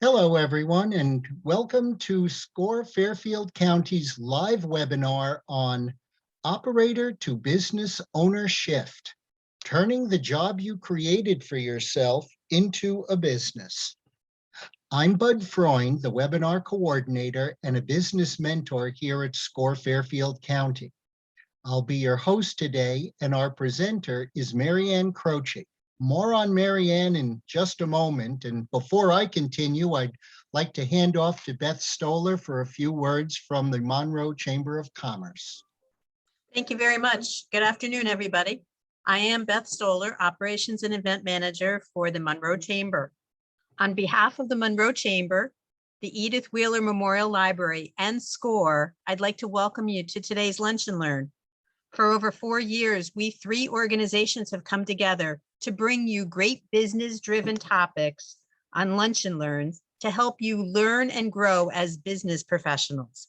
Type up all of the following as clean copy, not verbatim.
Hello, everyone, and welcome to SCORE Fairfield County's live webinar on Operator to Business Owner Shift, turning the job you created for yourself into a business. I'm Bud Freund, the webinar coordinator and a business mentor here at SCORE Fairfield County. I'll be your host today, and our presenter is Maryann Croce. More on Maryann in just a moment. And before I continue, I'd like to hand off to Beth Stoller for a few words from the Monroe Chamber of Commerce. Thank you very much. Good afternoon, everybody. I am Beth Stoller, Operations and Event Manager for the Monroe Chamber. On behalf of the Monroe Chamber, the Edith Wheeler Memorial Library, and SCORE, I'd like to welcome you to today's Lunch and Learn. For over 4 years, we 3 organizations have come together to bring you great business-driven topics on Lunch and Learns to help you learn and grow as business professionals.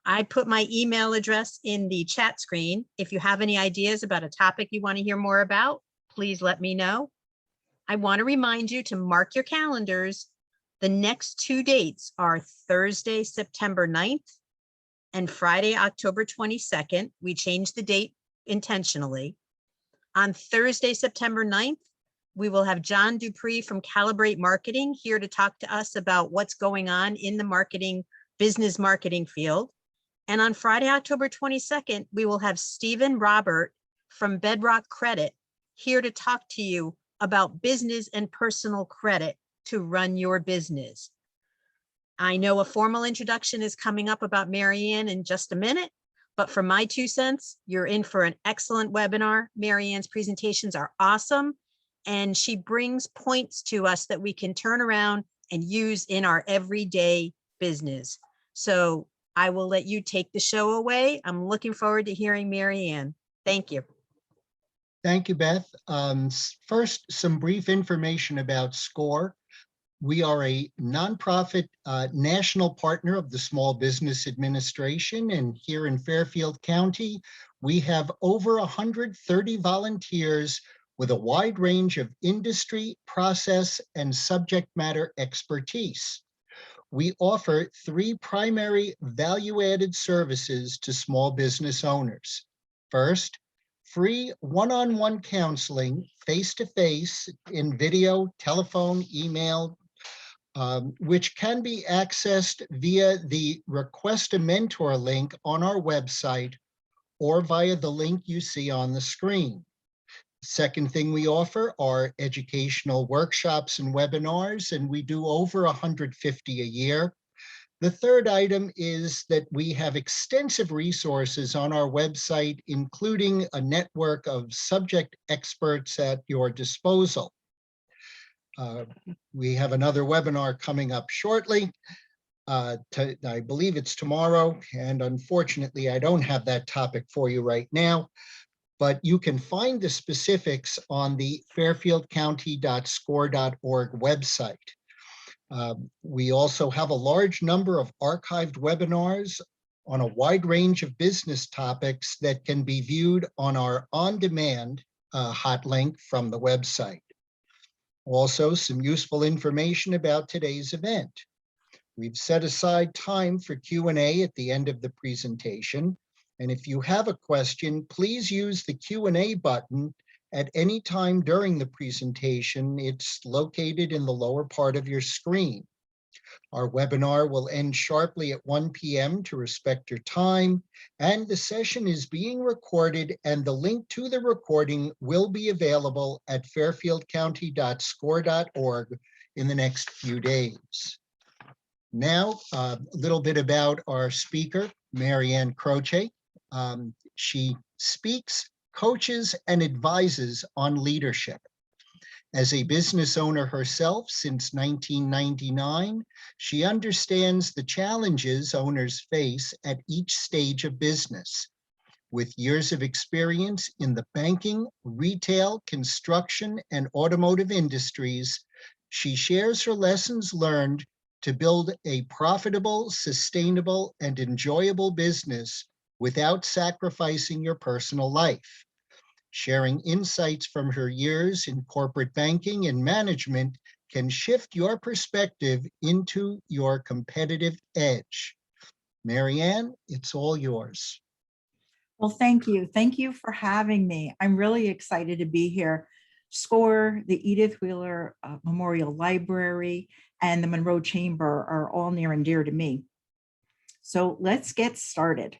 I put my email address in the chat screen. If you have any ideas about a topic you want to hear more about, please let me know. I want to remind you to mark your calendars. The next 2 dates are Thursday, September 9th and Friday, October 22nd. We changed the date intentionally. On Thursday, September 9th, we will have John Dupree from Calibrate Marketing here to talk to us about what's going on in the business marketing field. And on Friday, October 22nd, we will have Stephen Robert from Bedrock Credit here to talk to you about business and personal credit to run your business. I know a formal introduction is coming up about Maryann in just a minute, but for my 2 cents, you're in for an excellent webinar. Maryann's presentations are awesome, and she brings points to us that we can turn around and use in our everyday business. So I will let you take the show away. I'm looking forward to hearing Maryann. Thank you. Thank you, Beth. First, some brief information about SCORE. We are a nonprofit national partner of the Small Business Administration, and here in Fairfield County, we have over 130 volunteers with a wide range of industry, process, and subject matter expertise. We offer 3 primary value-added services to small business owners. First, free one-on-one counseling, face-to-face, in video, telephone, email, which can be accessed via the Request a Mentor link on our website or via the link you see on the screen. Second thing we offer are educational workshops and webinars, and we do over 150 a year. The third item is that we have extensive resources on our website, including a network of subject experts at your disposal. We have another webinar coming up shortly. I believe it's tomorrow, and unfortunately, I don't have that topic for you right now, but you can find the specifics on the fairfieldcounty.score.org website. We also have a large number of archived webinars on a wide range of business topics that can be viewed on our on-demand hot link from the website. Also, some useful information about today's event. We've set aside time for Q&A at the end of the presentation. And if you have a question, please use the Q&A button at any time during the presentation. It's located in the lower part of your screen. Our webinar will end sharply at 1 p.m. to respect your time, and the session is being recorded, and the link to the recording will be available at fairfieldcounty.score.org in the next few days. Now, a little bit about our speaker, Maryann Croce. She speaks, coaches, and advises on leadership. As a business owner herself since 1999, she understands the challenges owners face at each stage of business. With years of experience in the banking, retail, construction, and automotive industries, she shares her lessons learned to build a profitable, sustainable, and enjoyable business without sacrificing your personal life. Sharing insights from her years in corporate banking and management, can shift your perspective into your competitive edge. Maryann, it's all yours. Well, thank you. Thank you for having me. I'm really excited to be here. SCORE, the Edith Wheeler Memorial Library, and the Monroe Chamber are all near and dear to me. So let's get started.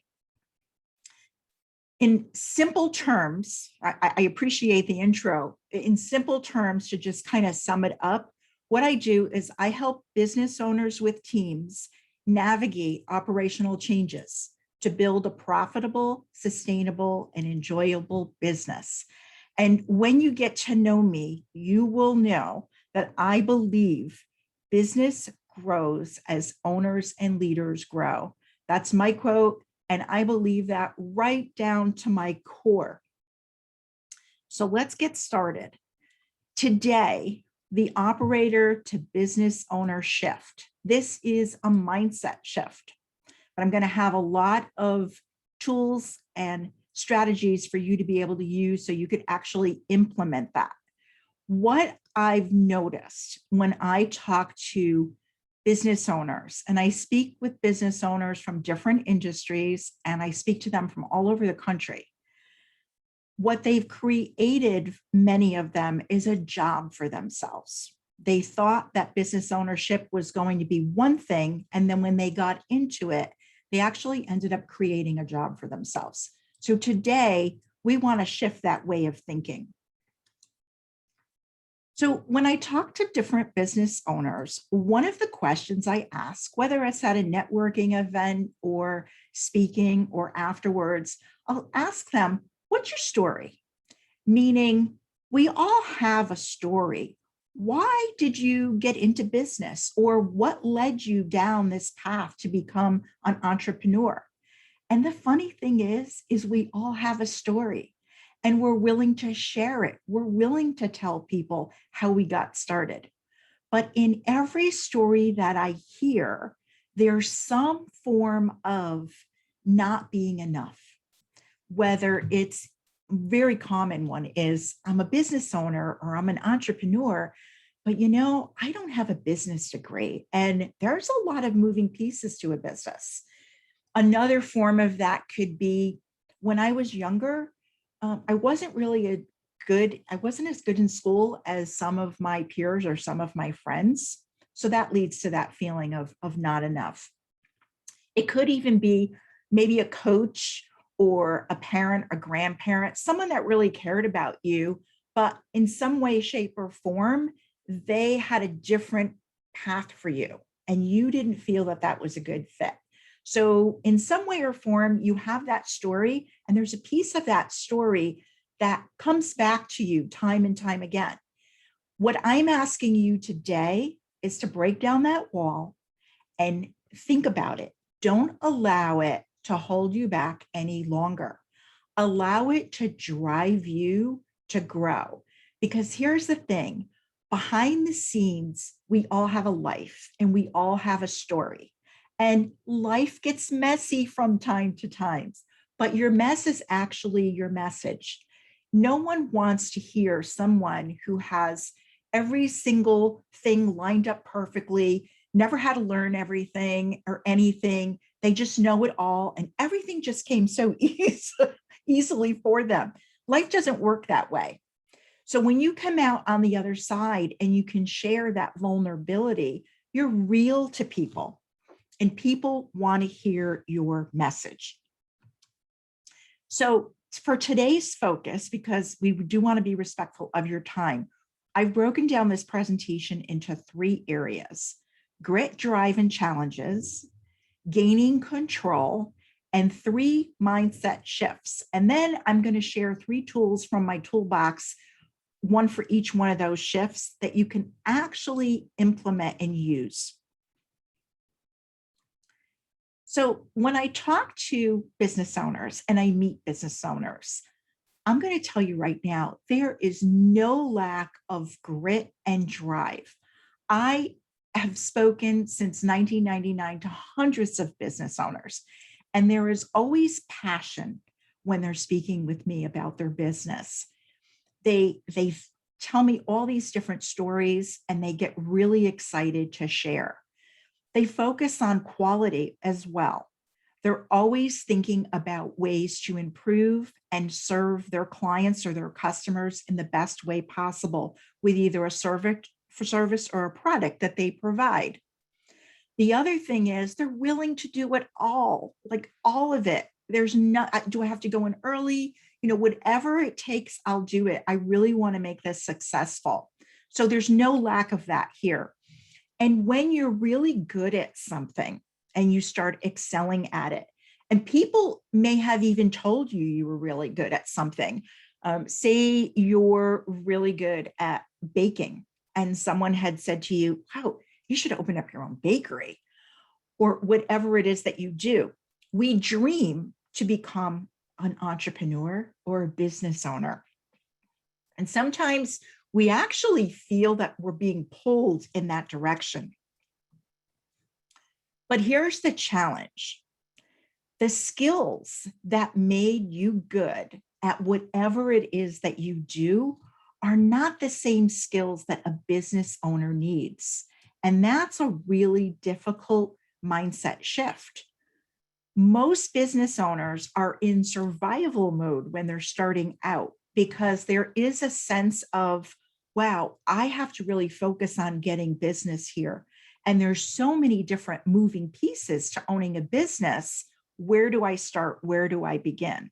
In simple terms, I appreciate the intro. In simple terms, to just kind of sum it up, what I do is I help business owners with teams navigate operational changes to build a profitable, sustainable, and enjoyable business. And when you get to know me, you will know that I believe business grows as owners and leaders grow. That's my quote, and I believe that right down to my core. So let's get started. Today, the operator to business owner shift. This is a mindset shift, but I'm going to have a lot of tools and strategies for you to be able to use so you could actually implement that. What I've noticed when I talk to business owners, and I speak with business owners from different industries, and I speak to them from all over the country, what they've created, many of them, is a job for themselves. They thought that business ownership was going to be one thing, and then when they got into it, they actually ended up creating a job for themselves. So today, we want to shift that way of thinking. So when I talk to different business owners, one of the questions I ask, whether it's at a networking event or speaking or afterwards, I'll ask them, what's your story? Meaning, we all have a story. Why did you get into business? Or what led you down this path to become an entrepreneur? And the funny thing is we all have a story and we're willing to share it. We're willing to tell people how we got started. But in every story that I hear, there's some form of not being enough. Whether it's very common one is I'm a business owner or I'm an entrepreneur, but I don't have a business degree. And there's a lot of moving pieces to a business. Another form of that could be when I was younger, I wasn't as good in school as some of my peers or some of my friends. So that leads to that feeling of not enough. It could even be maybe a coach or a parent, a grandparent, someone that really cared about you, but in some way, shape, or form, they had a different path for you, and you didn't feel that that was a good fit. So in some way or form, you have that story, and there's a piece of that story that comes back to you time and time again. What I'm asking you today is to break down that wall and think about it. Don't allow it to hold you back any longer. Allow it to drive you to grow. Because here's the thing, behind the scenes, we all have a life and we all have a story. And life gets messy from time to time, but your mess is actually your message. No one wants to hear someone who has every single thing lined up perfectly, never had to learn everything or anything. They just know it all, and everything just came so easily for them. Life doesn't work that way. So when you come out on the other side and you can share that vulnerability, you're real to people, and people want to hear your message. So for today's focus, because we do want to be respectful of your time, I've broken down this presentation into 3 areas: grit, drive, and challenges, gaining control, and 3 mindset shifts. And then I'm going to share 3 tools from my toolbox, one for each one of those shifts that you can actually implement and use. So when I talk to business owners and I meet business owners, I'm going to tell you right now, there is no lack of grit and drive. I have spoken since 1999 to hundreds of business owners, and there is always passion when they're speaking with me about their business. They tell me all these different stories, and they get really excited to share. They focus on quality as well. They're always thinking about ways to improve and serve their clients or their customers in the best way possible with either a service or a product that they provide. The other thing is they're willing to do it all, like all of it. There's not, do I have to go in early? Whatever it takes, I'll do it. I really want to make this successful. So there's no lack of that here. And when you're really good at something and you start excelling at it, and people may have even told you you were really good at something, say you're really good at baking and someone had said to you, wow, you should open up your own bakery, or whatever it is that you do. We dream to become an entrepreneur or a business owner. And sometimes we actually feel that we're being pulled in that direction. But here's the challenge. The skills that made you good at whatever it is that you do are not the same skills that a business owner needs. And that's a really difficult mindset shift. Most business owners are in survival mode when they're starting out because there is a sense of, wow, I have to really focus on getting business here. And there's so many different moving pieces to owning a business. Where do I start? Where do I begin?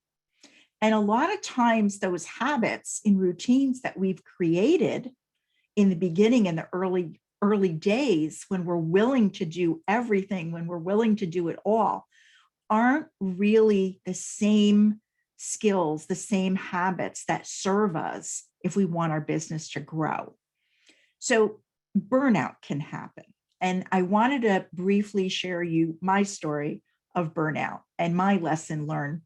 And a lot of times those habits and routines that we've created in the beginning, in the early days, when we're willing to do everything, when we're willing to do it all, aren't really the same skills, the same habits that serve us if we want our business to grow. So burnout can happen. And I wanted to briefly share you my story of burnout and my lesson learned.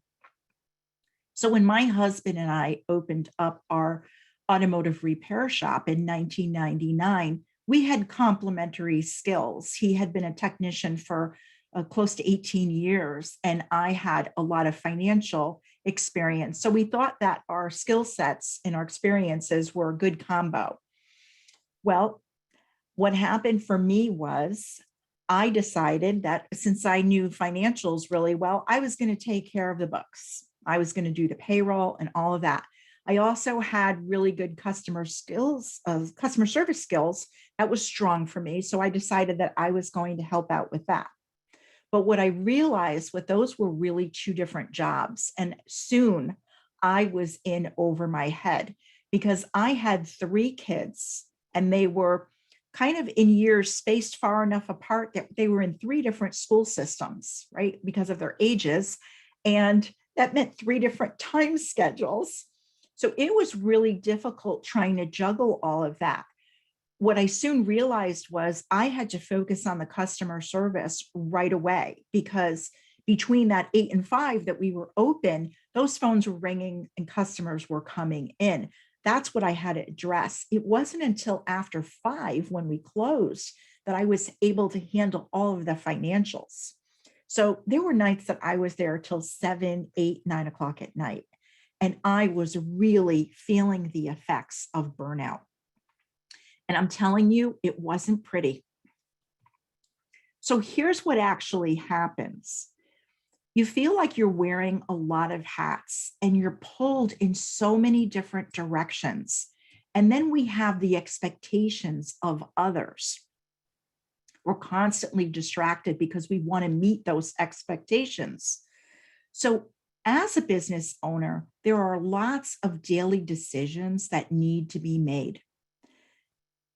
So when my husband and I opened up our automotive repair shop in 1999, we had complementary skills. He had been a technician for close to 18 years, and I had a lot of financial experience. So we thought that our skill sets and our experiences were a good combo. Well, what happened for me was I decided that since I knew financials really well, I was going to take care of the books. I was going to do the payroll and all of that. I also had really good customer service skills that was strong for me. So I decided that I was going to help out with that. But what I realized was those were really two different jobs. And soon I was in over my head because I had 3 kids and they were kind of in years spaced far enough apart that they were in 3 different school systems, right? Because of their ages. And that meant 3 different time schedules. So it was really difficult trying to juggle all of that. What I soon realized was I had to focus on the customer service right away, because between that 8 and 5 that we were open, those phones were ringing and customers were coming in. That's what I had to address. It wasn't until after 5 when we closed that I was able to handle all of the financials. So there were nights that I was there till 7, 8, 9 o'clock at night. And I was really feeling the effects of burnout. And I'm telling you, it wasn't pretty. So here's what actually happens. You feel like you're wearing a lot of hats and you're pulled in so many different directions. And then we have the expectations of others. We're constantly distracted because we want to meet those expectations. So as a business owner, there are lots of daily decisions that need to be made.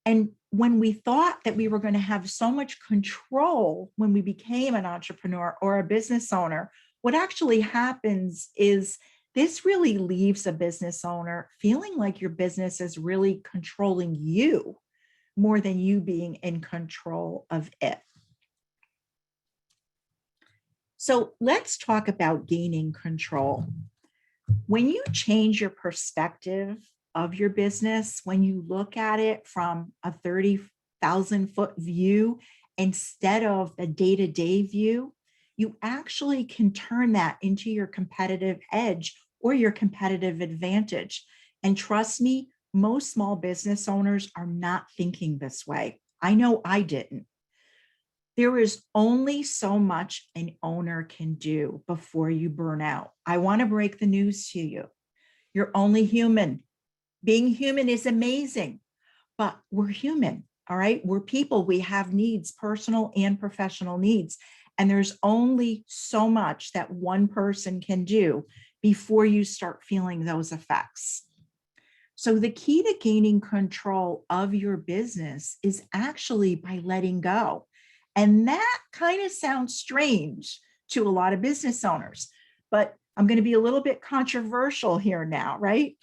And when we thought that we were going to have so much control when we became an entrepreneur or a business owner, what actually happens is this really leaves a business owner feeling like your business is really controlling you more than you being in control of it. So let's talk about gaining control. When you change your perspective of your business, when you look at it from a 30,000-foot view instead of the day-to-day view, you actually can turn that into your competitive edge or your competitive advantage. And trust me, most small business owners are not thinking this way. I know I didn't. There is only so much an owner can do before you burn out. I want to break the news to you. You're only human. Being human is amazing, but we're human. All right. We're people. We have needs, personal and professional needs. And there's only so much that one person can do before you start feeling those effects. So the key to gaining control of your business is actually by letting go. And that kind of sounds strange to a lot of business owners, but I'm going to be a little bit controversial here now, right?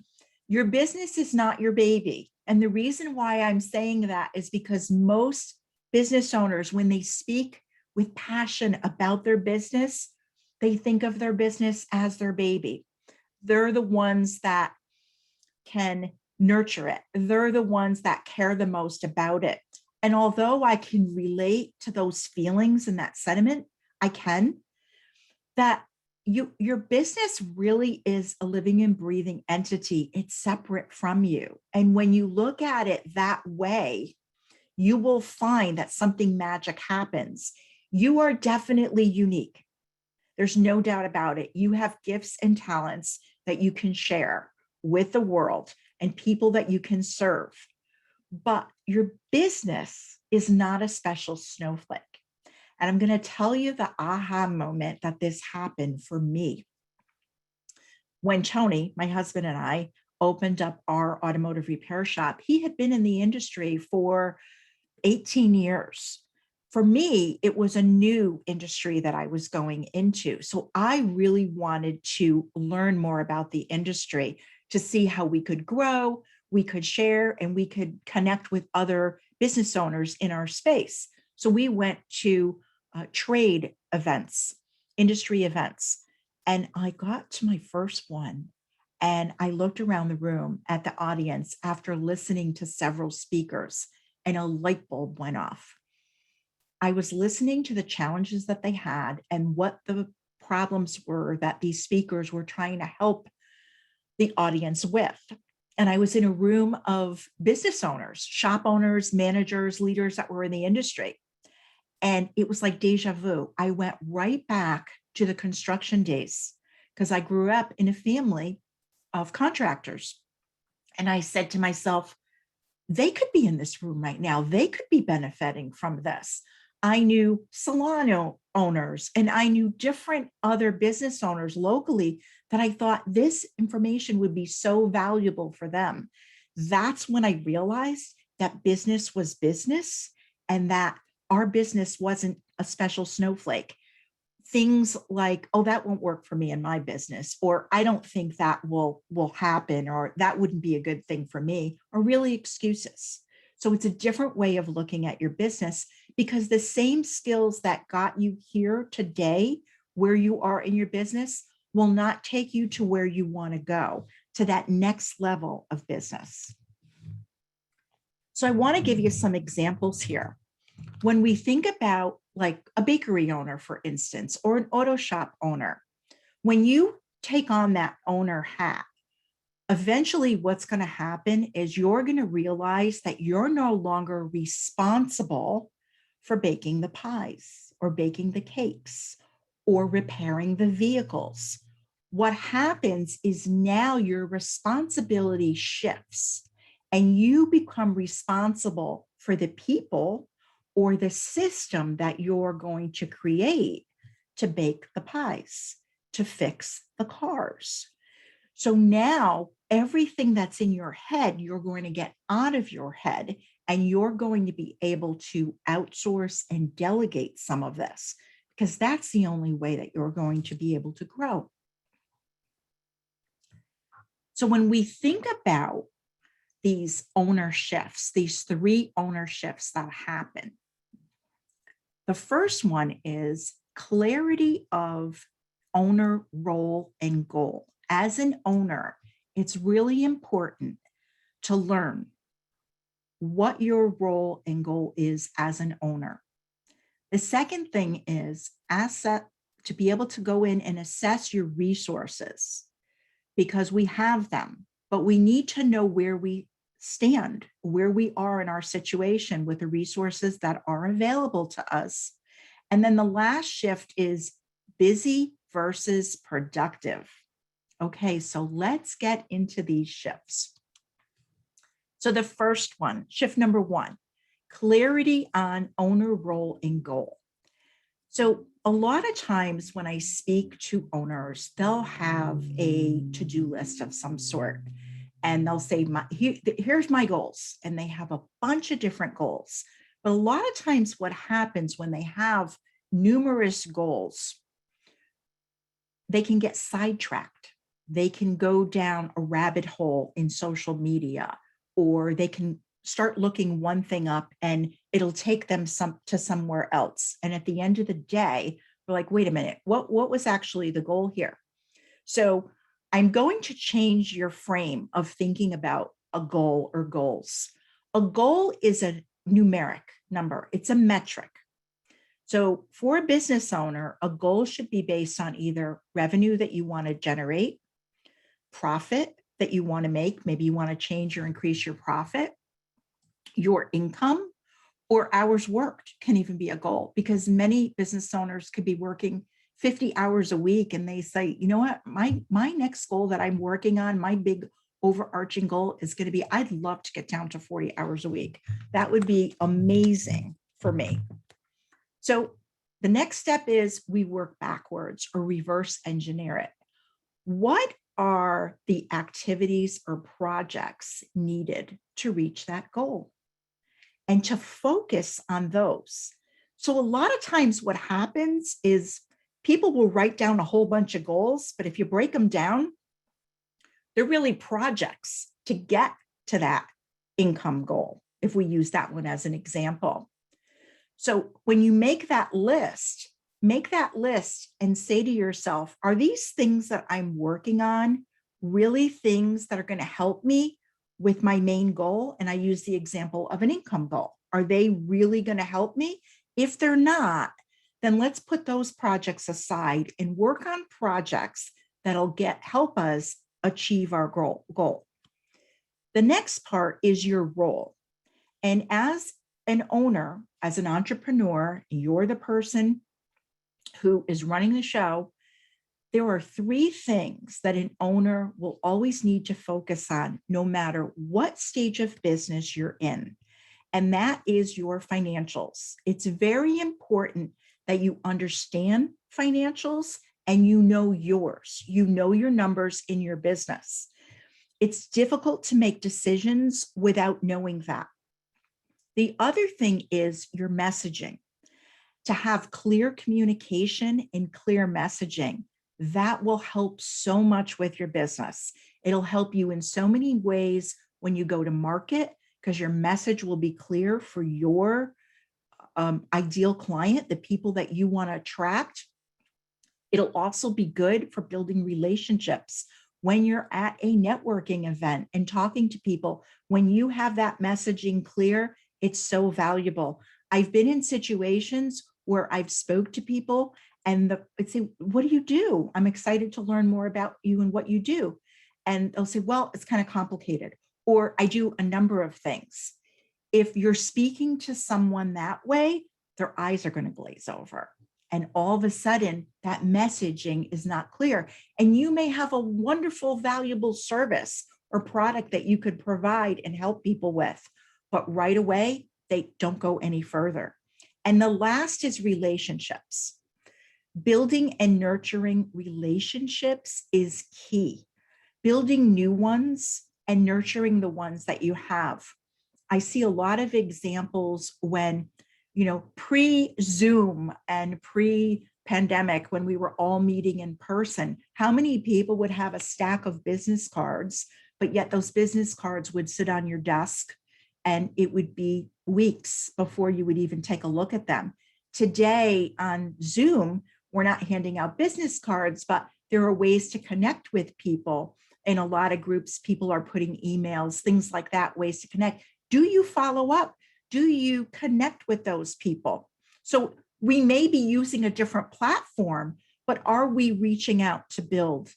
Your business is not your baby. And the reason why I'm saying that is because most business owners, when they speak with passion about their business, they think of their business as their baby. They're the ones that can nurture it. They're the ones that care the most about it. And although I can relate to those feelings and that sentiment, I can, that your business really is a living and breathing entity. It's separate from you. And when you look at it that way, you will find that something magic happens. You are definitely unique. There's no doubt about it. You have gifts and talents that you can share with the world and people that you can serve. But your business is not a special snowflake. And I'm going to tell you the aha moment that this happened for me. When Tony, my husband, and I opened up our automotive repair shop, he had been in the industry for 18 years. For me, it was a new industry that I was going into. So I really wanted to learn more about the industry to see how we could grow, we could share, and we could connect with other business owners in our space. So we went to trade events, industry events, and I got to my first one and I looked around the room at the audience after listening to several speakers, and a light bulb went off. I was listening to the challenges that they had and what the problems were that these speakers were trying to help the audience with. And I was in a room of business owners, shop owners, managers, leaders that were in the industry. And it was like deja vu. I went right back to the construction days because I grew up in a family of contractors. And I said to myself, they could be in this room right now. They could be benefiting from this. I knew salon owners and I knew different other business owners locally that I thought this information would be so valuable for them. That's when I realized that business was business and that our business wasn't a special snowflake. Things like, oh, that won't work for me in my business, or I don't think that will happen, or that wouldn't be a good thing for me, are really excuses. So it's a different way of looking at your business, because the same skills that got you here today, where you are in your business, will not take you to where you want to go, to that next level of business. So I want to give you some examples here. When we think about like a bakery owner, for instance, or an auto shop owner, when you take on that owner hat, eventually what's going to happen is you're going to realize that you're no longer responsible for baking the pies or baking the cakes or repairing the vehicles. What happens is now your responsibility shifts and you become responsible for the people or the system that you're going to create to bake the pies, to fix the cars. So now everything that's in your head, you're going to get out of your head, and you're going to be able to outsource and delegate some of this, because that's the only way that you're going to be able to grow. So when we think about these ownerships, these 3 ownerships that happen, the first one is clarity of owner role and goal. As an owner, it's really important to learn what your role and goal is as an owner. The second thing is to be able to go in and assess your resources, because we have them, but we need to know where we understand where we are in our situation with the resources that are available to us. And then the last shift is busy versus productive. Okay, so let's get into these shifts. So the first one, shift number one, clarity on owner role and goal. So a lot of times when I speak to owners, they'll have a to-do list of some sort, and they'll say, here's my goals. And they have a bunch of different goals. But a lot of times what happens when they have numerous goals, they can get sidetracked. They can go down a rabbit hole in social media, or they can start looking one thing up and it'll take them to somewhere else. And at the end of the day, we're like, wait a minute, what was actually the goal here? So I'm going to change your frame of thinking about a goal or goals. A goal is a numeric number. It's a metric. So for a business owner, a goal should be based on either revenue that you want to generate, profit that you want to make. Maybe you want to change or increase your profit, your income, or hours worked can even be a goal, because many business owners could be working 50 hours a week and they say, you know what, my next goal that I'm working on, my big overarching goal is going to be, I'd love to get down to 40 hours a week. That would be amazing for me. So the next step is we work backwards or reverse engineer it. What are the activities or projects needed to reach that goal? And to focus on those. So a lot of times what happens is people will write down a whole bunch of goals, but if you break them down, they're really projects to get to that income goal, if we use that one as an example. So when you make that list and say to yourself, are these things that I'm working on really things that are going to help me with my main goal? And I use the example of an income goal. Are they really going to help me? If they're not, then let's put those projects aside and work on projects that'll help us achieve our goal. The next part is your role. And as an owner, as an entrepreneur, you're the person who is running the show. There are three things that an owner will always need to focus on, no matter what stage of business you're in. And that is your financials. It's very important that you understand financials and you know yours. You know your numbers in your business. It's difficult to make decisions without knowing that. The other thing is your messaging. To have clear communication and clear messaging, that will help so much with your business. It'll help you in so many ways when you go to market, because your message will be clear for your ideal client, the people that you want to attract. It'll also be good for building relationships when you're at a networking event and talking to people. When you have that messaging clear, it's so valuable. I've been in situations where I've spoke to people and I'd say, what do you do? I'm excited to learn more about you and what you do. And they'll say, well, it's kind of complicated, or I do a number of things. If you're speaking to someone that way, their eyes are going to glaze over. And all of a sudden, that messaging is not clear. And you may have a wonderful, valuable service or product that you could provide and help people with, but right away, they don't go any further. And the last is relationships. Building and nurturing relationships is key. Building new ones and nurturing the ones that you have. I see a lot of examples when, pre-Zoom and pre-pandemic, when we were all meeting in person, how many people would have a stack of business cards, but yet those business cards would sit on your desk and it would be weeks before you would even take a look at them. Today on Zoom, we're not handing out business cards, but there are ways to connect with people. In a lot of groups, people are putting emails, things like that, ways to connect. Do you follow up? Do you connect with those people? So we may be using a different platform, but are we reaching out to build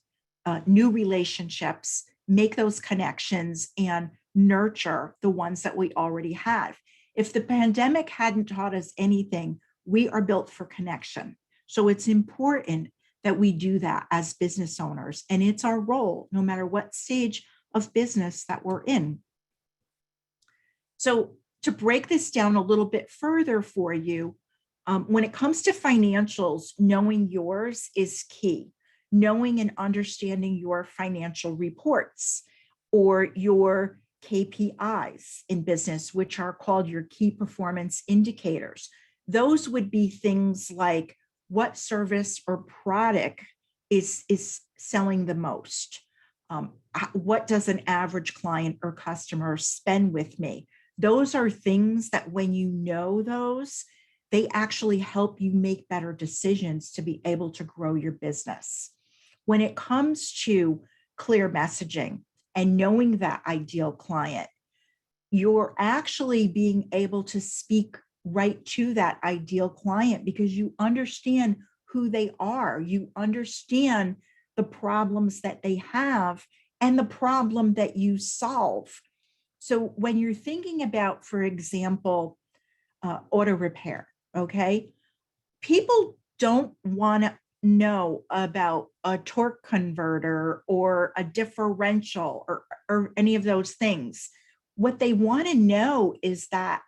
new relationships, make those connections, and nurture the ones that we already have. If the pandemic hadn't taught us anything, we are built for connection. So it's important that we do that as business owners. And it's our role, no matter what stage of business that we're in. So to break this down a little bit further for you, when it comes to financials, knowing yours is key. Knowing and understanding your financial reports or your KPIs in business, which are called your key performance indicators. Those would be things like what service or product is selling the most. What does an average client or customer spend with me? Those are things that when you know those, they actually help you make better decisions to be able to grow your business. When it comes to clear messaging and knowing that ideal client, you're actually being able to speak right to that ideal client because you understand who they are. You understand the problems that they have and the problem that you solve. So when you're thinking about, for example, auto repair, okay, people don't want to know about a torque converter or a differential or any of those things. What they want to know is that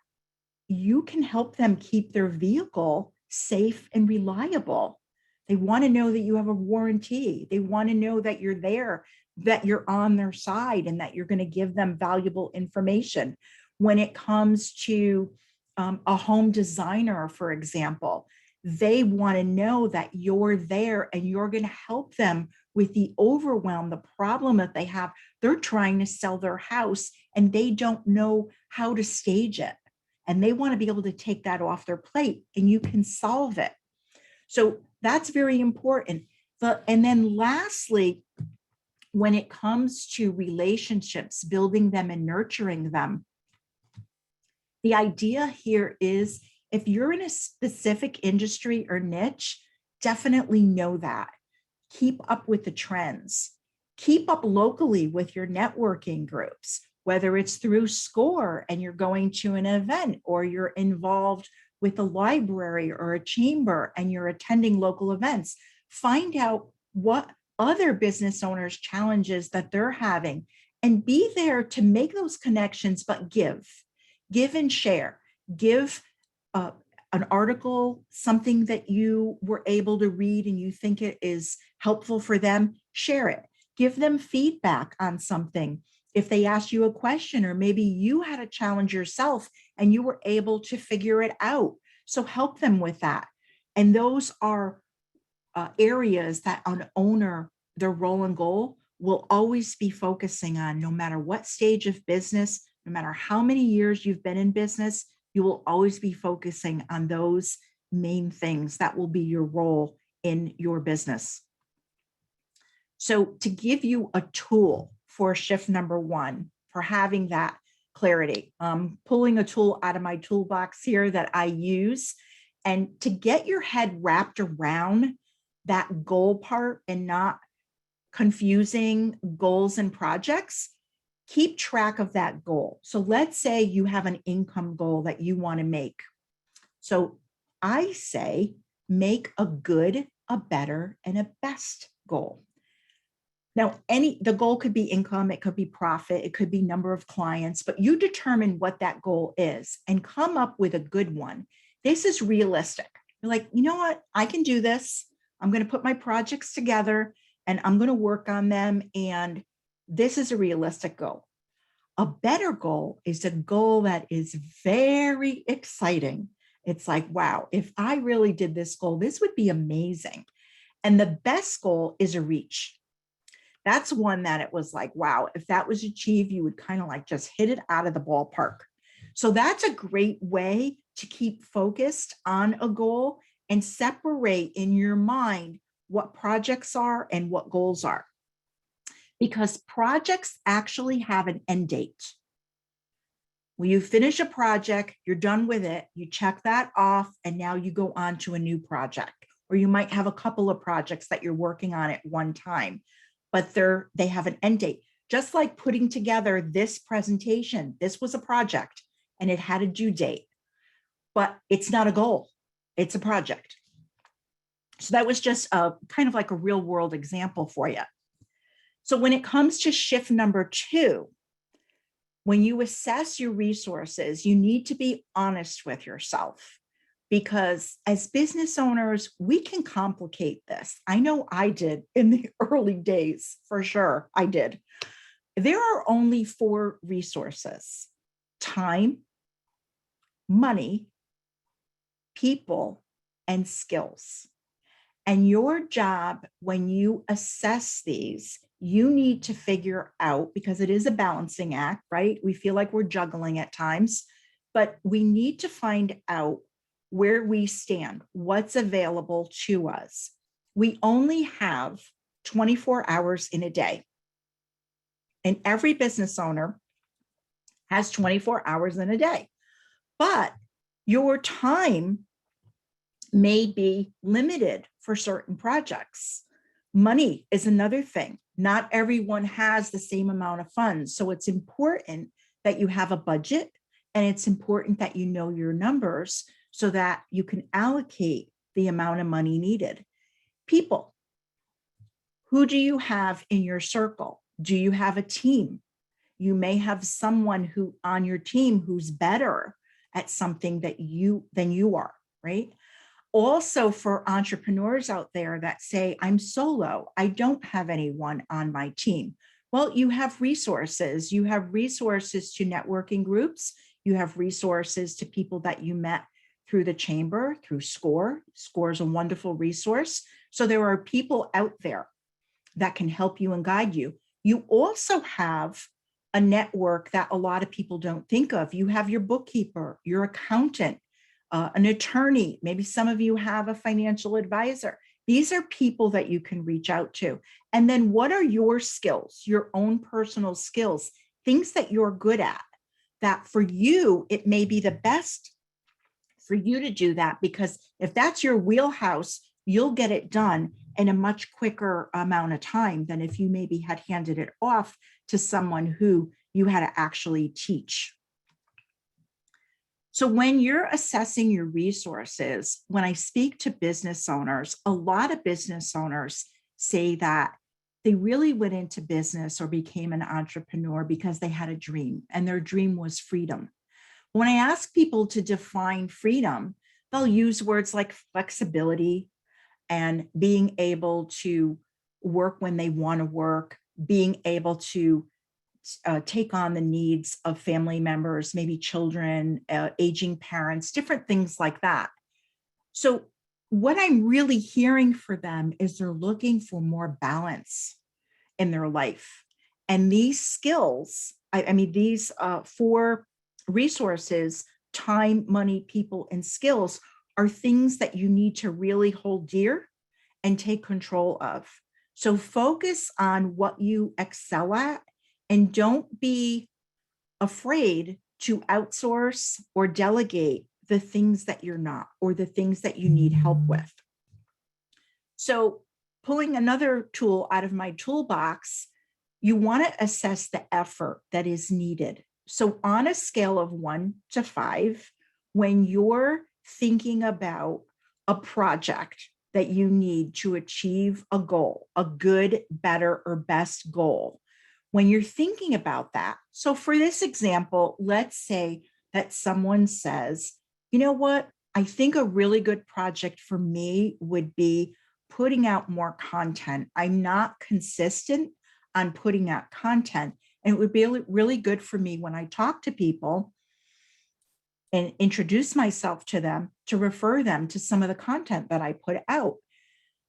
you can help them keep their vehicle safe and reliable. They want to know that you have a warranty. They want to know that you're there, that you're on their side, and that you're going to give them valuable information. When it comes to a home designer, for example, they want to know that you're there and you're going to help them with the overwhelm, the problem that they have. They're trying to sell their house and they don't know how to stage it. And they want to be able to take that off their plate and you can solve it. So that's very important. And then lastly, when it comes to relationships, building them and nurturing them, the idea here is if you're in a specific industry or niche, definitely know that. Keep up with the trends. Keep up locally with your networking groups, whether it's through SCORE and you're going to an event or you're involved with a library or a chamber and you're attending local events. Find out what other business owners' challenges that they're having and be there to make those connections, but give and share. Give an article, something that you were able to read and you think it is helpful for them, share it. Give them feedback on something. If they ask you a question, or maybe you had a challenge yourself and you were able to figure it out. So help them with that. And those are areas that an owner, their role and goal will always be focusing on, no matter what stage of business, no matter how many years you've been in business, you will always be focusing on those main things that will be your role in your business. So to give you a tool for shift number one, for having that clarity, pulling a tool out of my toolbox here that I use, and to get your head wrapped around that goal part and not confusing goals and projects, keep track of that goal. So let's say you have an income goal that you want to make. So I say, make a good, a better, and a best goal. Now, the goal could be income, it could be profit, it could be number of clients, but you determine what that goal is and come up with a good one. This is realistic. You're like, you know what? I can do this. I'm going to put my projects together and I'm going to work on them. And this is a realistic goal. A better goal is a goal that is very exciting. It's like, wow, if I really did this goal, this would be amazing. And the best goal is a reach. That's one that it was like, wow, if that was achieved, you would kind of like just hit it out of the ballpark. So that's a great way to keep focused on a goal and separate in your mind what projects are and what goals are. Because projects actually have an end date. When you finish a project, you're done with it, you check that off, and now you go on to a new project. Or you might have a couple of projects that you're working on at one time, but they have an end date. Just like putting together this presentation, this was a project and it had a due date, but it's not a goal, it's a project. So that was just a kind of like a real world example for you. So when it comes to shift number 2, when you assess your resources, you need to be honest with yourself, because as business owners, we can complicate this. I know I did in the early days, for sure, I did. There are only 4 resources: time, money, people, and skills. And your job, when you assess these, you need to figure out, because it is a balancing act, right? We feel like we're juggling at times, but we need to find out where we stand, what's available to us. We only have 24 hours in a day. And every business owner has 24 hours in a day. But your time may be limited for certain projects. Money is another thing. Not everyone has the same amount of funds. So it's important that you have a budget, and it's important that you know your numbers so that you can allocate the amount of money needed. People. Who do you have in your circle? Do you have a team? You may have someone who on your team who's better at something than you are, right? Also, for entrepreneurs out there that say, I'm solo, I don't have anyone on my team. Well, you have resources. You have resources to networking groups. You have resources to people that you met through the chamber, through SCORE. SCORE is a wonderful resource. So there are people out there that can help you and guide you. You also have a network that a lot of people don't think of. You have your bookkeeper, your accountant, an attorney. Maybe some of you have a financial advisor. These are people that you can reach out to. And then what are your skills, your own personal skills, things that you're good at, that for you, it may be the best for you to do that, because if that's your wheelhouse, you'll get it done in a much quicker amount of time than if you maybe had handed it off to someone who you had to actually teach. So when you're assessing your resources, when I speak to business owners, a lot of business owners say that they really went into business or became an entrepreneur because they had a dream, and their dream was freedom. When I ask people to define freedom, they'll use words like flexibility and being able to work when they want to work, being able to take on the needs of family members, maybe children, aging parents, different things like that. So what I'm really hearing for them is they're looking for more balance in their life. And these skills, these 4 resources, time, money, people, and skills, are things that you need to really hold dear and take control of. So focus on what you excel at, and don't be afraid to outsource or delegate the things that you're not, or the things that you need help with. So pulling another tool out of my toolbox, you want to assess the effort that is needed. So on a scale of 1 to 5, when you're thinking about a project that you need to achieve a goal, a good, better, or best goal, when you're thinking about that. So for this example, let's say that someone says, you know what, I think a really good project for me would be putting out more content. I'm not consistent on putting out content. And it would be really good for me when I talk to people and introduce myself to them, to refer them to some of the content that I put out.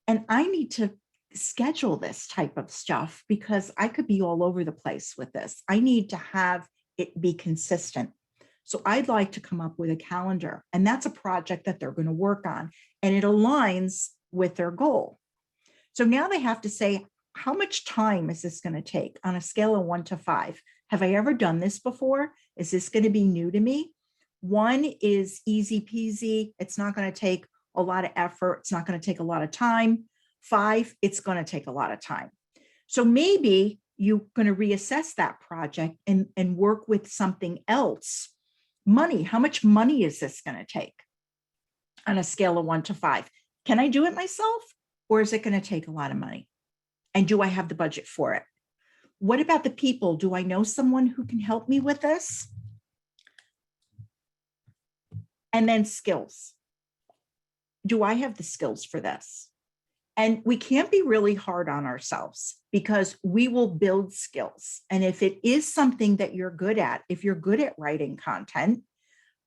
And I need to schedule this type of stuff because I could be all over the place with this. I need to have it be consistent. So I'd like to come up with a calendar, and that's a project that they're going to work on, and it aligns with their goal. So now they have to say, how much time is this going to take on a scale of 1 to 5? Have I ever done this before? Is this going to be new to me? 1 is easy peasy. It's not going to take a lot of effort. It's not going to take a lot of time. 5, it's going to take a lot of time. So maybe you're going to reassess that project and work with something else. Money, how much money is this going to take on a scale of 1 to 5? Can I do it myself, or is it going to take a lot of money? And do I have the budget for it? What about the people? Do I know someone who can help me with this? And then skills. Do I have the skills for this? And we can't be really hard on ourselves, because we will build skills. And if it is something that you're good at, if you're good at writing content,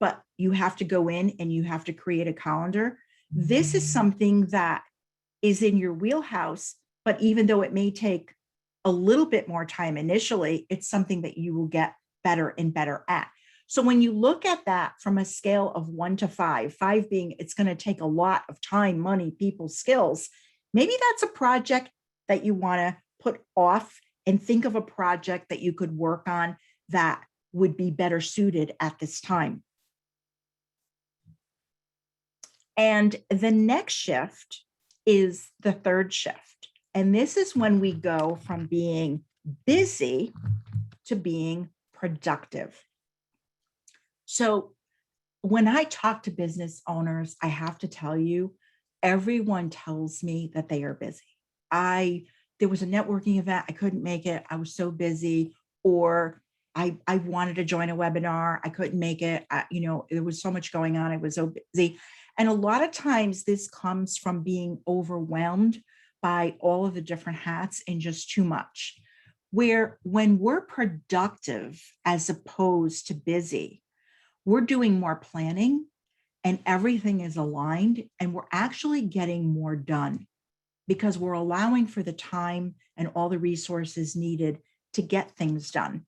but you have to go in and you have to create a calendar, this is something that is in your wheelhouse. But even though it may take a little bit more time initially, it's something that you will get better and better at. So when you look at that from a scale of 1 to 5, 5 being it's going to take a lot of time, money, people, skills, maybe that's a project that you want to put off and think of a project that you could work on that would be better suited at this time. And the next shift is the third shift. And this is when we go from being busy to being productive. So when I talk to business owners, I have to tell you, everyone tells me that they are busy. There was a networking event, I couldn't make it, I was so busy, or I wanted to join a webinar, I couldn't make it. There was so much going on, I was so busy. And a lot of times this comes from being overwhelmed by all of the different hats and just too much. Where when we're productive as opposed to busy, we're doing more planning and everything is aligned, and we're actually getting more done because we're allowing for the time and all the resources needed to get things done.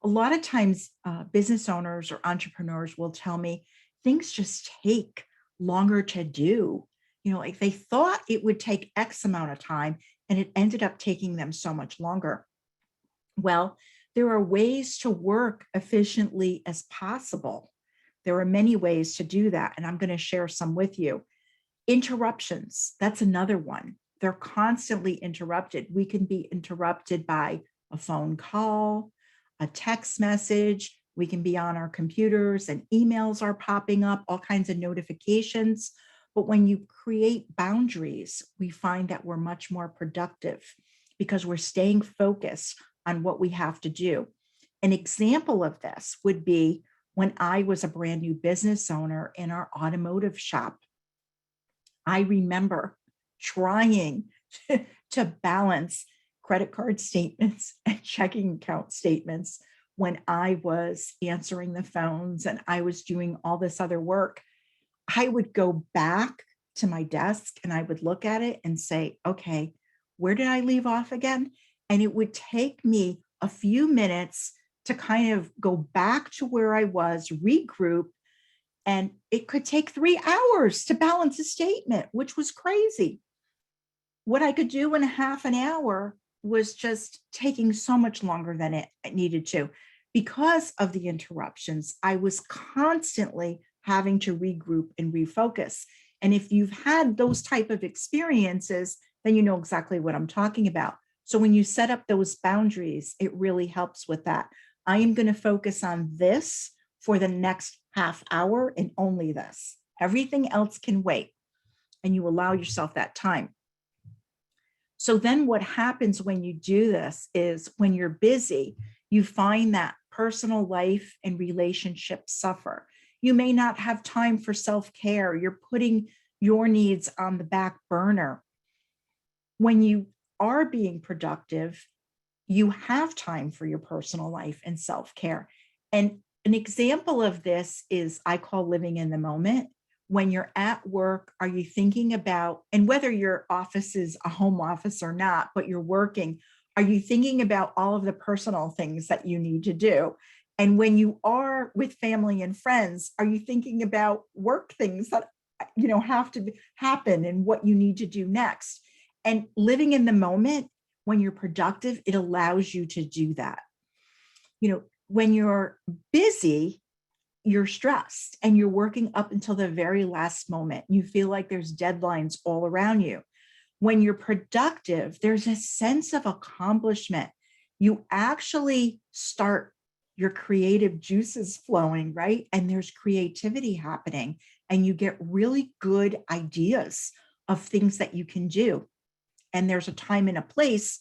A lot of times business owners or entrepreneurs will tell me things just take longer to do. Like they thought it would take X amount of time and it ended up taking them so much longer. Well, there are ways to work efficiently as possible. There are many ways to do that, and I'm going to share some with you. Interruptions, that's another one. They're constantly interrupted. We can be interrupted by a phone call, a text message. We can be on our computers and emails are popping up, all kinds of notifications. But when you create boundaries, we find that we're much more productive because we're staying focused on what we have to do. An example of this would be when I was a brand new business owner in our automotive shop. I remember trying to balance credit card statements and checking account statements when I was answering the phones and I was doing all this other work. I would go back to my desk and I would look at it and say, okay, where did I leave off again? And it would take me a few minutes to kind of go back to where I was, regroup, and it could take 3 hours to balance a statement, which was crazy. What I could do in a half an hour was just taking so much longer than it needed to. Because of the interruptions, I was constantly having to regroup and refocus. And if you've had those type of experiences, then you know exactly what I'm talking about. So when you set up those boundaries, it really helps with that. I am going to focus on this for the next half hour and only this. Everything else can wait. And you allow yourself that time. So then what happens when you do this is when you're busy, you find that personal life and relationships suffer. You may not have time for self-care. You're putting your needs on the back burner. When you are being productive, you have time for your personal life and self-care. And an example of this is I call living in the moment. When you're at work, are you thinking about, and whether your office is a home office or not, but you're working, are you thinking about all of the personal things that you need to do? And when you are with family and friends, are you thinking about work things that have to happen and what you need to do next? And living in the moment, when you're productive, it allows you to do that. When you're busy, you're stressed and you're working up until the very last moment. You feel like there's deadlines all around you. When you're productive, there's a sense of accomplishment you actually start your creative juices flowing, right? And there's creativity happening, and you get really good ideas of things that you can do. And there's a time and a place,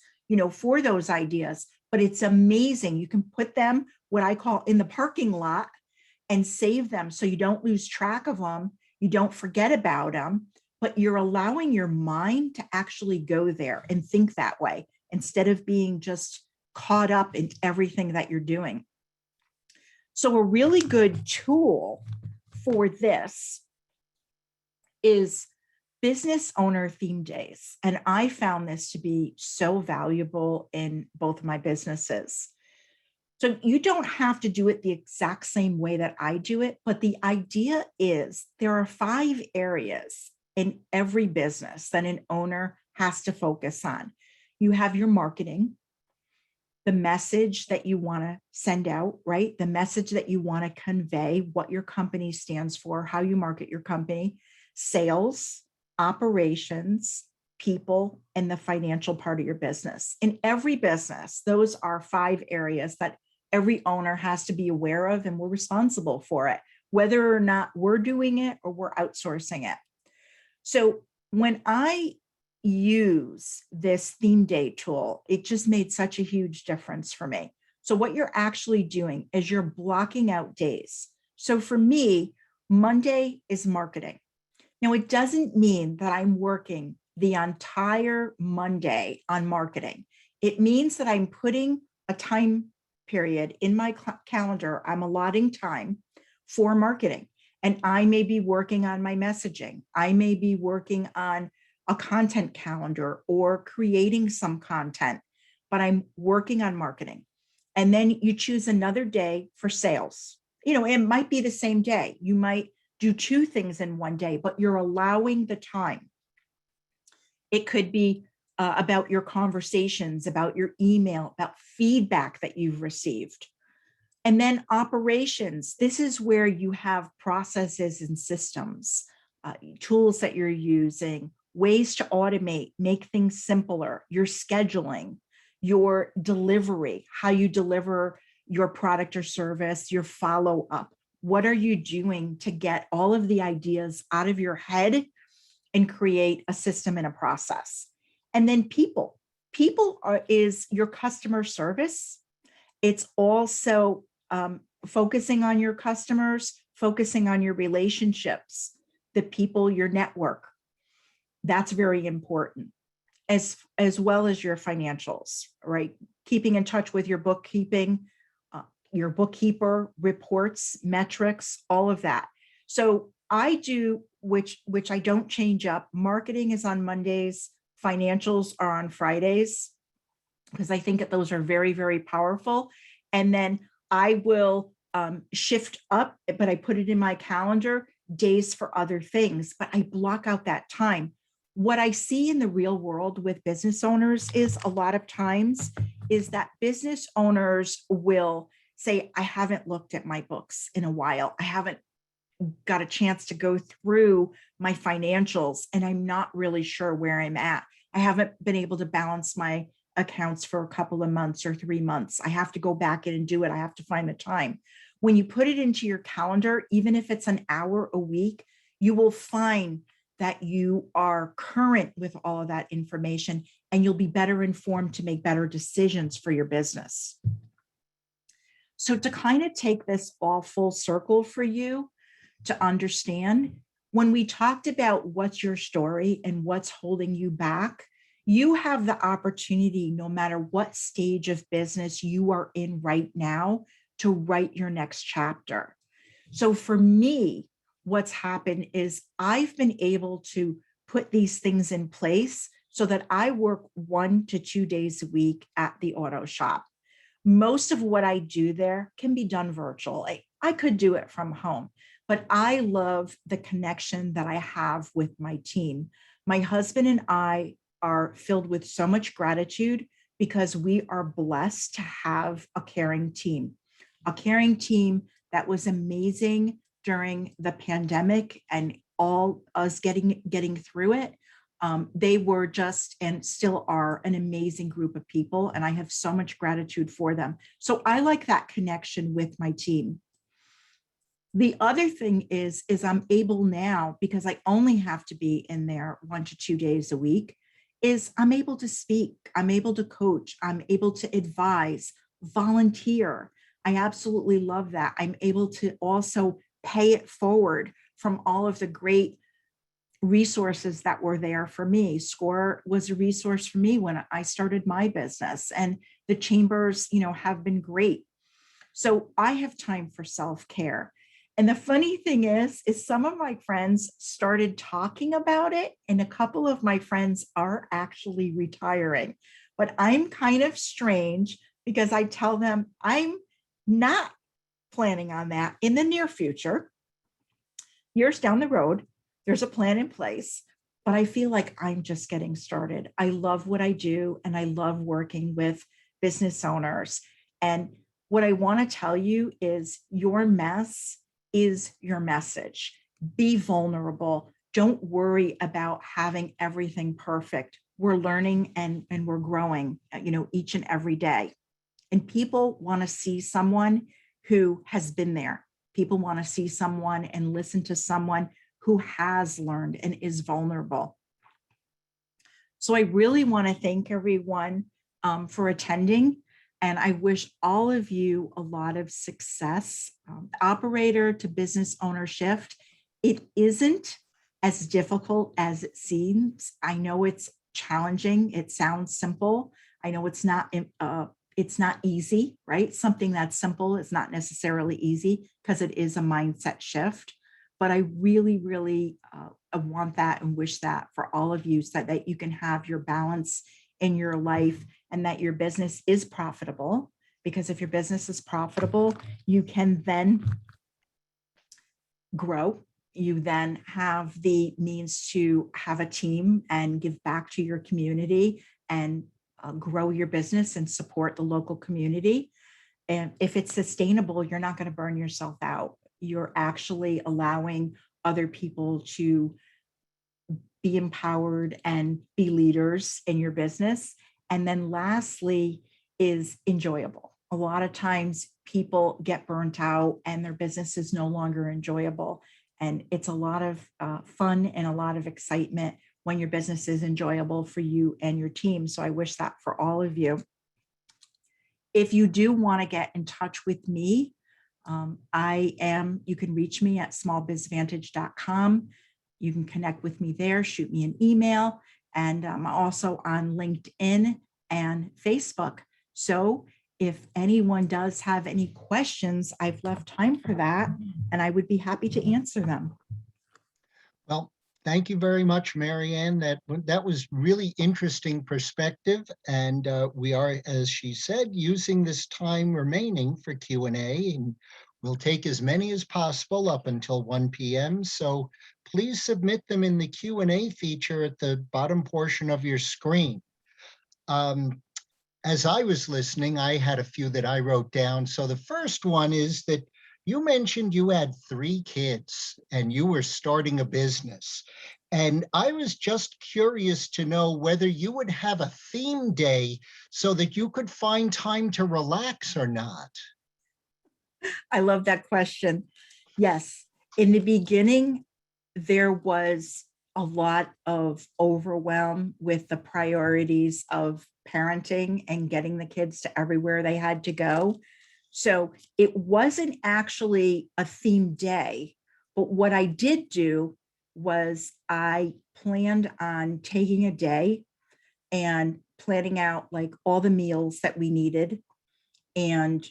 for those ideas, but it's amazing. You can put them, what I call, in the parking lot and save them so you don't lose track of them. You don't forget about them, but you're allowing your mind to actually go there and think that way instead of being just caught up in everything that you're doing. So a really good tool for this is business owner theme days. And I found this to be so valuable in both my businesses. So you don't have to do it the exact same way that I do it, but the idea is there are 5 areas in every business that an owner has to focus on. You have your marketing, the message that you want to send out, right? The message that you want to convey, what your company stands for, how you market your company, sales, operations, people, and the financial part of your business. In every business, those are 5 areas that every owner has to be aware of, and we're responsible for it, whether or not we're doing it or we're outsourcing it. So when I use this theme day tool, it just made such a huge difference for me. So what you're actually doing is you're blocking out days. So for me, Monday is marketing. Now, it doesn't mean that I'm working the entire Monday on marketing. It means that I'm putting a time period in my calendar. I'm allotting time for marketing, and I may be working on my messaging. I may be working on a content calendar or creating some content, but I'm working on marketing. And then you choose another day for sales. It might be the same day. You might do 2 things in one day, but you're allowing the time. It could be about your conversations, about your email, about feedback that you've received. And then operations. This is where you have processes and systems, tools that you're using, ways to automate, make things simpler, your scheduling, your delivery, how you deliver your product or service, your follow-up. What are you doing to get all of the ideas out of your head and create a system and a process? And then people. Is your customer service. It's also focusing on your customers, focusing on your relationships, the people, your network. That's very important, as well as your financials, right? Keeping in touch with your bookkeeping, your bookkeeper, reports, metrics, all of that. So I do, which I don't change up. Marketing is on Mondays, financials are on Fridays, because I think that those are very, very powerful. And then I will shift up, but I put it in my calendar, days for other things, but I block out that time. What I see in the real world with business owners is a lot of times is that business owners will say, I haven't looked at my books in a while. I haven't got a chance to go through my financials, and I'm not really sure where I'm at. I haven't been able to balance my accounts for a couple of months or 3 months. I have to go back in and do it. I have to find the time. When you put it into your calendar, even if it's an hour a week, you will find that you are current with all of that information, and you'll be better informed to make better decisions for your business. So to kind of take this all full circle for you to understand, when we talked about what's your story and what's holding you back, you have the opportunity, no matter what stage of business you are in right now, to write your next chapter. So for me, what's happened is I've been able to put these things in place so that I work 1 to 2 days a week at the auto shop. Most of what I do there can be done virtually. I could do it from home, but I love the connection that I have with my team. My husband and I are filled with so much gratitude because we are blessed to have a caring team that was amazing during the pandemic and all us getting through it. They were just and still are an amazing group of people, and I have so much gratitude for them. So I like that connection with my team. The other thing is I'm able now, because I only have to be in there 1 to 2 days a week, is I'm able to speak, I'm able to coach, I'm able to advise, volunteer. I absolutely love that. I'm able to also pay it forward from all of the great resources that were there for me. SCORE was a resource for me when I started my business, and the chambers, have been great. So I have time for self-care. And the funny thing is some of my friends started talking about it, and a couple of my friends are actually retiring. But I'm kind of strange because I tell them I'm not planning on that in the near future. Years down the road, there's a plan in place, but I feel like I'm just getting started. I love what I do, and I love working with business owners. And what I want to tell you is your mess is your message. Be vulnerable. Don't worry about having everything perfect. We're learning and we're growing, each and every day. And people want to see someone who has been there. People want to see someone and listen to someone who has learned and is vulnerable. So I really want to thank everyone for attending. And I wish all of you a lot of success. Operator to business owner shift, it isn't as difficult as it seems. I know it's challenging. It sounds simple. I know it's not easy, right? Something that's simple is not necessarily easy because it is a mindset shift. But I really, really want that and wish that for all of you, so that you can have your balance in your life and that your business is profitable. Because if your business is profitable, you can then grow. You then have the means to have a team and give back to your community and grow your business and support the local community. And if it's sustainable, you're not going to burn yourself out. You're actually allowing other people to be empowered and be leaders in your business. And then lastly is enjoyable. A lot of times people get burnt out and their business is no longer enjoyable. And it's a lot of fun and a lot of excitement when your business is enjoyable for you and your team. So I wish that for all of you. If you do want to get in touch with me, you can reach me at smallbizvantage.com. You can connect with me there, shoot me an email, and I'm also on LinkedIn and Facebook. So if anyone does have any questions, I've left time for that, and I would be happy to answer them. Well, thank you very much, Maryann. That was really interesting perspective. And we are, as she said, using this time remaining for Q&A, and we'll take as many as possible up until 1 p.m. So please submit them in the Q&A feature at the bottom portion of your screen. As I was listening, I had a few that I wrote down. So the first one is that you mentioned you had 3 kids and you were starting a business. And I was just curious to know whether you would have a theme day so that you could find time to relax or not. I love that question. Yes, in the beginning, there was a lot of overwhelm with the priorities of parenting and getting the kids to everywhere they had to go. So it wasn't actually a theme day, but what I did do was I planned on taking a day and planning out like all the meals that we needed and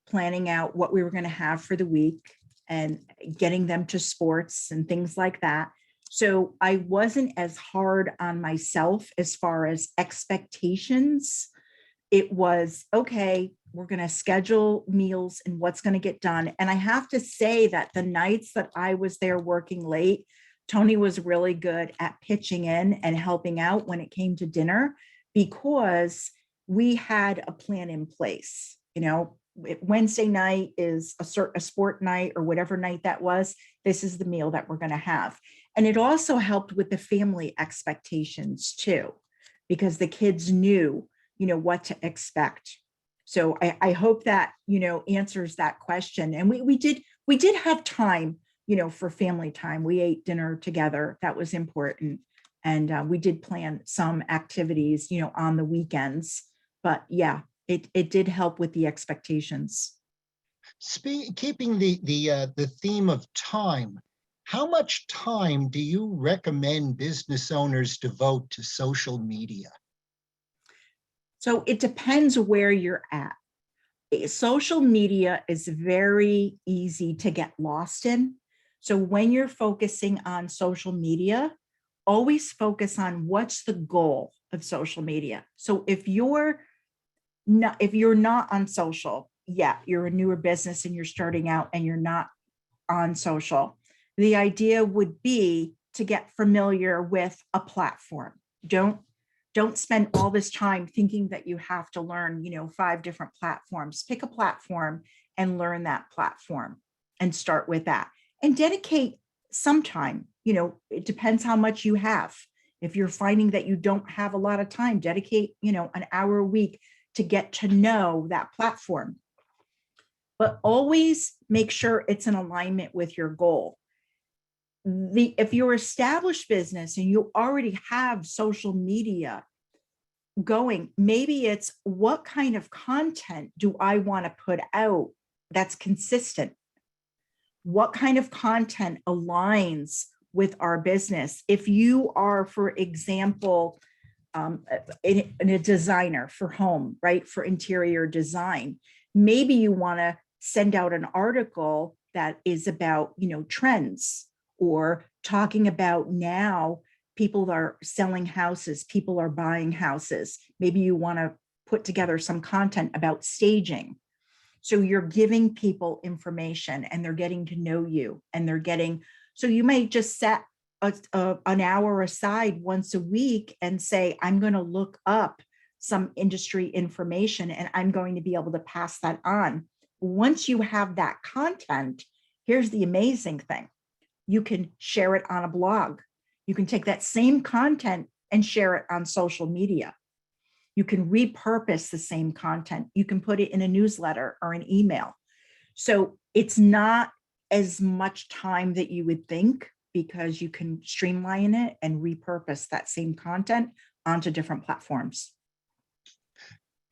planning out what we were going to have for the week and getting them to sports and things like that. So I wasn't as hard on myself as far as expectations. It was, okay, we're going to schedule meals and what's going to get done. And I have to say that the nights that I was there working late, Tony was really good at pitching in and helping out when it came to dinner, because we had a plan in place. Wednesday night is a sport night or whatever night that was, this is the meal that we're going to have. And it also helped with the family expectations too, because the kids knew, what to expect. So I hope that, answers that question. And we did have time, for family time. We ate dinner together. That was important. And we did plan some activities, on the weekends. But yeah, it did help with the expectations. Keeping the theme of time, how much time do you recommend business owners devote to social media? So it depends where you're at. Social media is very easy to get lost in. So when you're focusing on social media, always focus on what's the goal of social media. So if you're not on social, yeah, you're a newer business and you're starting out and you're not on social, the idea would be to get familiar with a platform. Don't spend all this time thinking that you have to learn, 5 different platforms. Pick a platform and learn that platform and start with that and dedicate some time. It depends how much you have. If you're finding that you don't have a lot of time, dedicate, an hour a week to get to know that platform. But always make sure it's in alignment with your goal. If you're established business and you already have social media going, maybe it's what kind of content do I want to put out that's consistent? What kind of content aligns with our business? If you are, for example, a designer for home, right, for interior design, maybe you want to send out an article that is about, trends, or talking about now people are selling houses, people are buying houses. Maybe you want to put together some content about staging. So you're giving people information and they're getting to know you, and so you may just set an hour aside once a week and say, I'm going to look up some industry information and I'm going to be able to pass that on. Once you have that content, here's the amazing thing. You can share it on a blog. You can take that same content and share it on social media. You can repurpose the same content. You can put it in a newsletter or an email. So it's not as much time that you would think, because you can streamline it and repurpose that same content onto different platforms.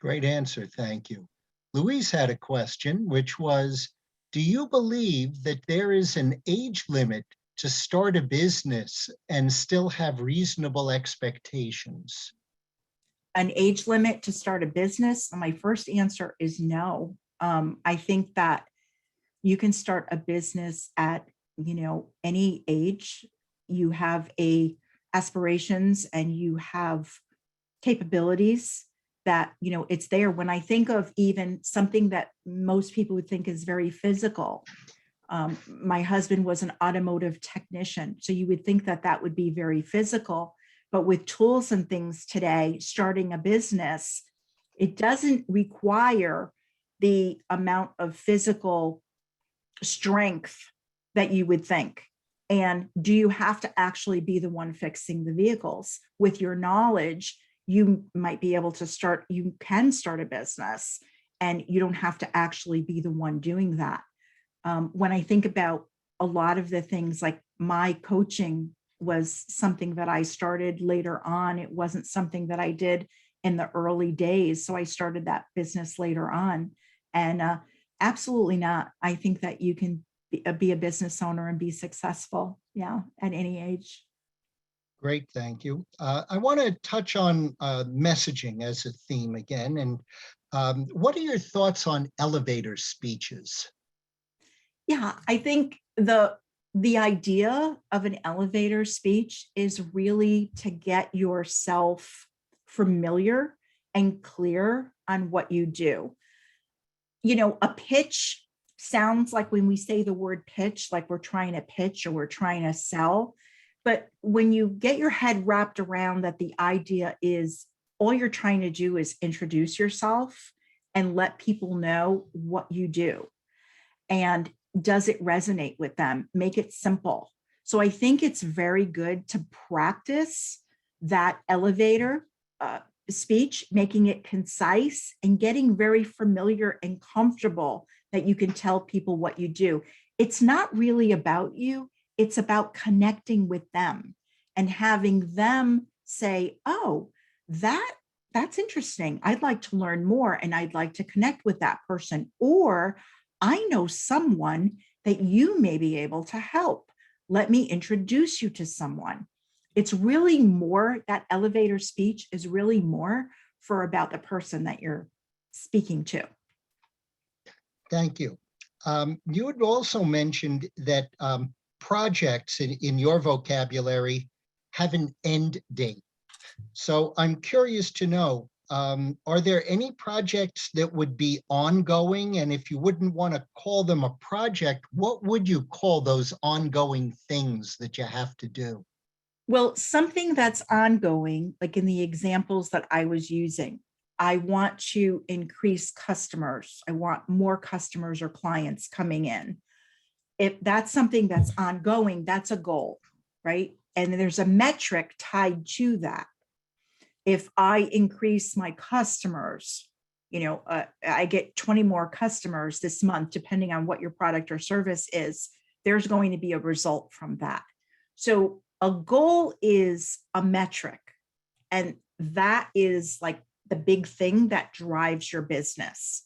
Great answer, thank you. Louise had a question, which was, do you believe that there is an age limit to start a business and still have reasonable expectations? An age limit to start a business? My first answer is no. I think that you can start a business at, any age. You have aspirations and you have capabilities that, it's there. When I think of even something that most people would think is very physical, my husband was an automotive technician. So you would think that that would be very physical, but with tools and things today, starting a business, it doesn't require the amount of physical strength that you would think. And do you have to actually be the one fixing the vehicles? With your knowledge, you might be able to you can start a business and you don't have to actually be the one doing that. When I think about a lot of the things, like my coaching was something that I started later on. It wasn't something that I did in the early days. So I started that business later on. And absolutely not. I think that you can be a business owner and be successful, at any age. Great, thank you. I want to touch on messaging as a theme again. And what are your thoughts on elevator speeches? Yeah, I think the idea of an elevator speech is really to get yourself familiar and clear on what you do. A pitch sounds like, when we say the word pitch, like we're trying to pitch or we're trying to sell. But when you get your head wrapped around that, the idea is all you're trying to do is introduce yourself and let people know what you do. And does it resonate with them? Make it simple. So I think it's very good to practice that elevator speech, making it concise and getting very familiar and comfortable that you can tell people what you do. It's not really about you. It's about connecting with them and having them say, oh, that's interesting. I'd like to learn more and I'd like to connect with that person. Or I know someone that you may be able to help. Let me introduce you to someone. It's really more, that elevator speech is really more for about the person that you're speaking to. Thank you. You had also mentioned that projects in your vocabulary have an end date. So I'm curious to know, are there any projects that would be ongoing? And if you wouldn't want to call them a project, what would you call those ongoing things that you have to do? Well, something that's ongoing, like in the examples that I was using, I want to increase customers. I want more customers or clients coming in. If that's something that's ongoing, that's a goal, right? And there's a metric tied to that. If I increase my customers, I get 20 more customers this month, depending on what your product or service is, there's going to be a result from that. So a goal is a metric, and that is like the big thing that drives your business.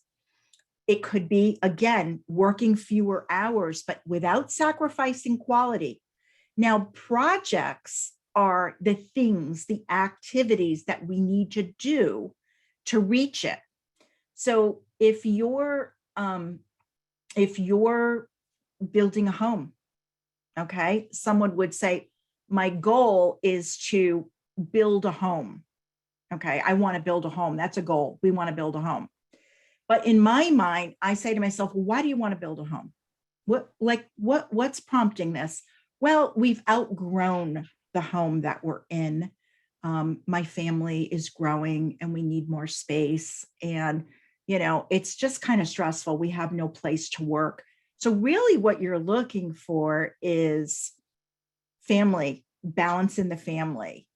It could be, again, working fewer hours, but without sacrificing quality. Now, projects are the things, the activities that we need to do to reach it. So if you're building a home, okay, someone would say, my goal is to build a home. Okay, I want to build a home. That's a goal. We want to build a home. But in my mind, I say to myself, well, why do you want to build a home? What's prompting this? Well, we've outgrown the home that we're in. My family is growing and we need more space. And, it's just kind of stressful. We have no place to work. So really what you're looking for is family, balance in the family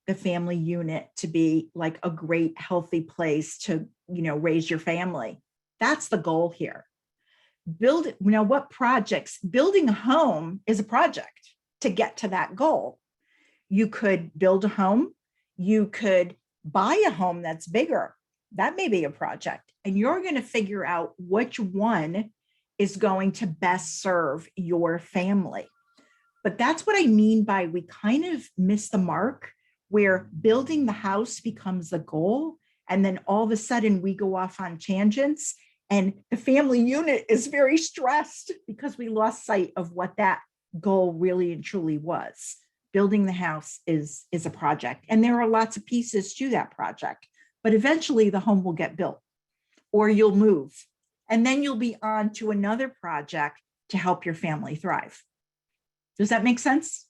unit to be like a great, healthy place to, raise your family. That's the goal here. What projects? Building a home is a project to get to that goal. You could build a home. You could buy a home that's bigger. That may be a project. And you're going to figure out which one is going to best serve your family. But that's what I mean by we kind of miss the mark, where building the house becomes the goal. And then all of a sudden we go off on tangents and the family unit is very stressed because we lost sight of what that goal really and truly was. Building the house is a project. And there are lots of pieces to that project, but eventually the home will get built or you'll move. And then you'll be on to another project to help your family thrive. Does that make sense?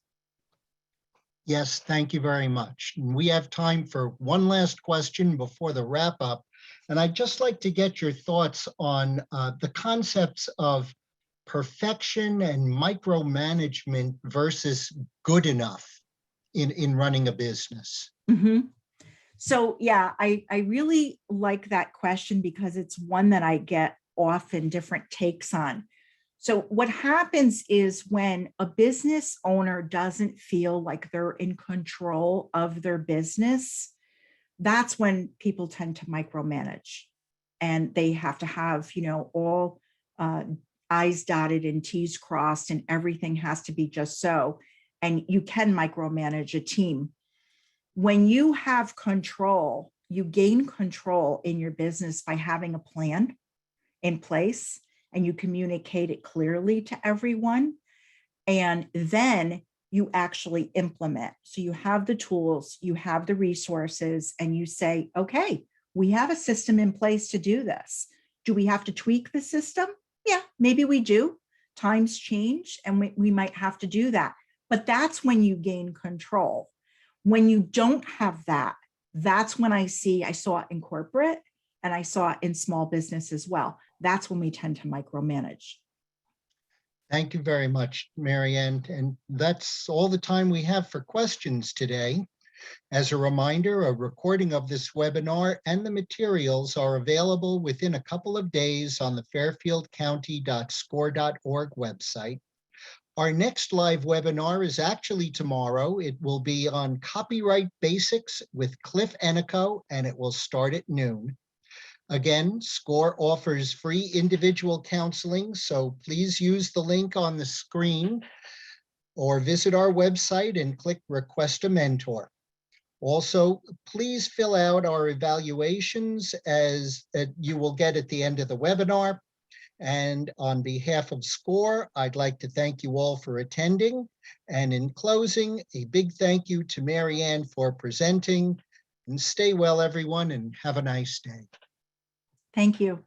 Yes, thank you very much. And we have time for one last question before the wrap up. And I'd just like to get your thoughts on the concepts of perfection and micromanagement versus good enough in running a business. Mm-hmm. So yeah, I really like that question because it's one that I get often different takes on. So what happens is when a business owner doesn't feel like they're in control of their business, that's when people tend to micromanage, and they have to have, all I's dotted and T's crossed, and everything has to be just so. And you can micromanage a team. When you have control, you gain control in your business by having a plan in place, and you communicate it clearly to everyone. And then you actually implement. So you have the tools, you have the resources, and you say, okay, we have a system in place to do this. Do we have to tweak the system? Yeah, maybe we do. Times change and we might have to do that. But that's when you gain control. When you don't have that, that's when I saw it in corporate, And I saw it in small business as well. That's when we tend to micromanage. Thank you very much, Maryann. And that's all the time we have for questions today. As a reminder, a recording of this webinar and the materials are available within a couple of days on the fairfieldcounty.score.org website. Our next live webinar is actually tomorrow. It will be on copyright basics with Cliff Enico, and it will start at noon. Again, SCORE offers free individual counseling, so please use the link on the screen or visit our website and click Request a Mentor. Also, please fill out our evaluations as you will get at the end of the webinar. And on behalf of SCORE, I'd like to thank you all for attending. And in closing, a big thank you to Maryann for presenting. And stay well, everyone, and have a nice day. Thank you.